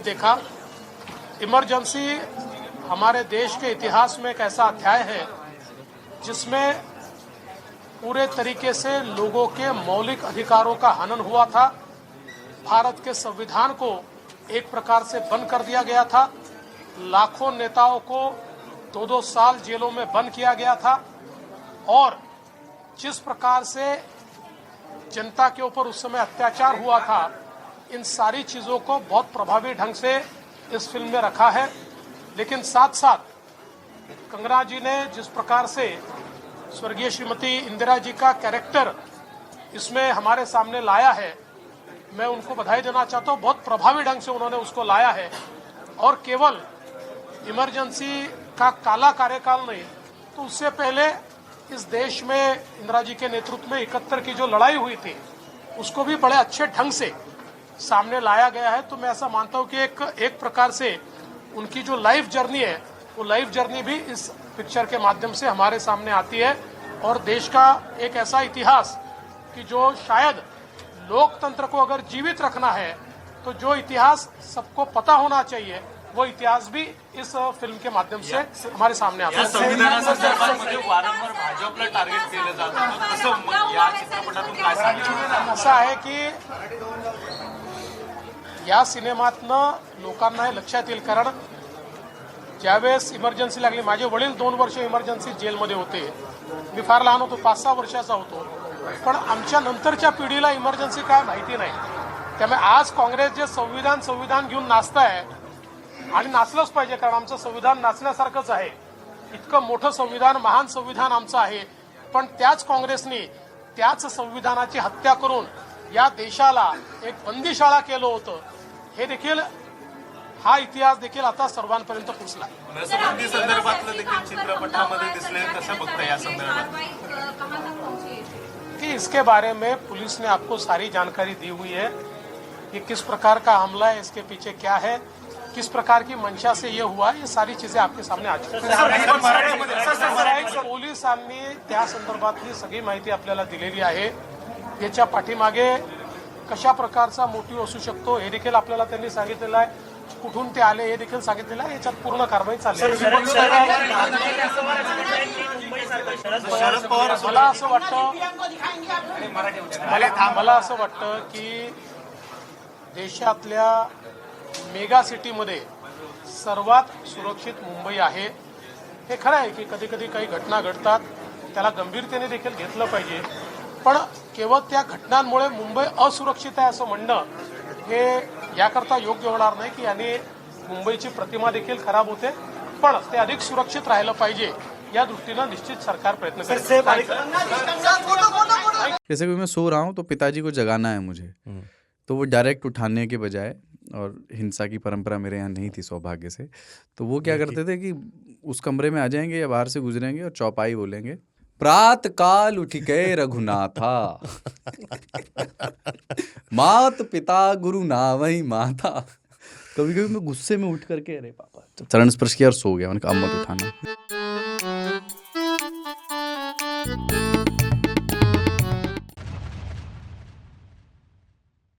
देखा। इमरजेंसी हमारे देश के इतिहास में एक ऐसा अध्याय है जिसमें पूरे तरीके से लोगों के मौलिक अधिकारों का हनन हुआ था। भारत के संविधान को एक प्रकार से बंद कर दिया गया था। लाखों नेताओं को 2-2 साल जेलों में बंद किया गया था और जिस प्रकार से जनता के ऊपर उस समय अत्याचार हुआ था, इन सारी चीजों को बहुत प्रभावी ढंग से इस फिल्म में रखा है। लेकिन साथ साथ कंगना जी ने जिस प्रकार से स्वर्गीय श्रीमती इंदिरा जी का कैरेक्टर इसमें हमारे सामने लाया है, मैं उनको बधाई देना चाहता हूँ। बहुत प्रभावी ढंग से उन्होंने उसको लाया है और केवल इमरजेंसी का काला कार्यकाल नहीं, तो उससे पहले इस देश में इंदिरा जी के नेतृत्व में 71 की जो लड़ाई हुई थी उसको भी बड़े अच्छे ढंग से सामने लाया गया है। तो मैं ऐसा मानता हूँ कि एक प्रकार से उनकी जो लाइफ जर्नी है, वो लाइफ जर्नी भी इस पिक्चर के माध्यम से हमारे सामने आती है और देश का एक ऐसा इतिहास कि जो शायद लोकतंत्र को अगर जीवित रखना है तो जो इतिहास सबको पता होना चाहिए, वो इतिहास भी इस फिल्म के माध्यम से हमारे सामने आता है। संविधानासंदर्भात वारंवार भाजपला टार्गेट केलं जातं, तसं या चित्रपटातून काय सांगितलं? असं आहे की या सिनेमातनं लोकांना हे लक्षात येईल, कारण ज्यावेळेस इमर्जन्सी लागली, माझे वडील 2 वर्ष इमर्जन्सी जेलमध्ये होते, मी फार लहान होतो, 5-6 वर्षाचा होतो, पण आमच्या नंतरच्या पिढीला इमर्जन्सी काय माहिती नाही। त्यामुळे आज काँग्रेस जे संविधान घेऊन नाचताय आणि नाचलंच पाहिजे, कारण आमचं संविधान नाचण्यासारखंच आहे। इतकं मोठं संविधान, महान संविधान आमचं आहे, पण त्याच काँग्रेसने त्याच संविधानाची हत्या करून या देशाला एक बंदीशाळा केलं होतं। हे देखील, हा इतिहास देखील आता सर्वांपर्यंत पोहोचला। नसबंदी संदर्भातलं देखील चित्रपटामध्ये दिसले, कसं बघता या संदर्भात? कि इसके बारे में पुलिस ने आपको सारी जानकारी दी हुई है कि किस प्रकार का हमला है, इसके पीछे क्या है, किस प्रकार की मंशा से ये हुआ, ये सारी चीजें आपके सामने आ चुकी हैं। पोलिसांनी त्या संदर्भातली सगळी माहिती आपल्याला दिलेली आहे। याच्या पाठीमागे कशा प्रकारचा मोटिव्ह असू शकतो हे देखील आपल्याला त्यांनी सांगितलेलं आहे, कुठून ते आले हे देखील सांगितलेलं आहे। याच्यात पूर्ण कारवाई चालली आहे। मला असं वाटतं की देशातल्या मेगा सिटीमध्ये सर्वात सुरक्षित मुंबई आहे। हे खरं आहे की कधी कधी काही घटना घडतात, त्याला गंभीरतेने देखील घेतलं पाहिजे, पण केवळ त्या घटनांमुळे मुंबई असुरक्षित आहे असं म्हणणं हे याकरता योग्य होणार नाही की याने मुंबईची प्रतिमा देखील खराब होते, पण ते अधिक सुरक्षित राहिलं पाहिजे या दृष्टीनं निश्चित सरकार प्रयत्न करेल। जैसे कि मैं सो रहा हूँ तो पिताजी को जगाना है मुझे, तो वो डायरेक्ट उठाने के बजाय, और हिंसा की परंपरा मेरे यहाँ नहीं थी सौभाग्य से, तो वो क्या करते थे कि उस कमरे में आ जाएंगे या बाहर से गुजरेंगे और चौपाई बोलेंगे, प्रात काल उठ गए रघुनाथा मात पिता गुरु नावई माता। कभी कभी मैं गुस्से में उठ करके अरे पापा, चरण स्पर्श किया और सो गया। मैंने कहा मत उठाना।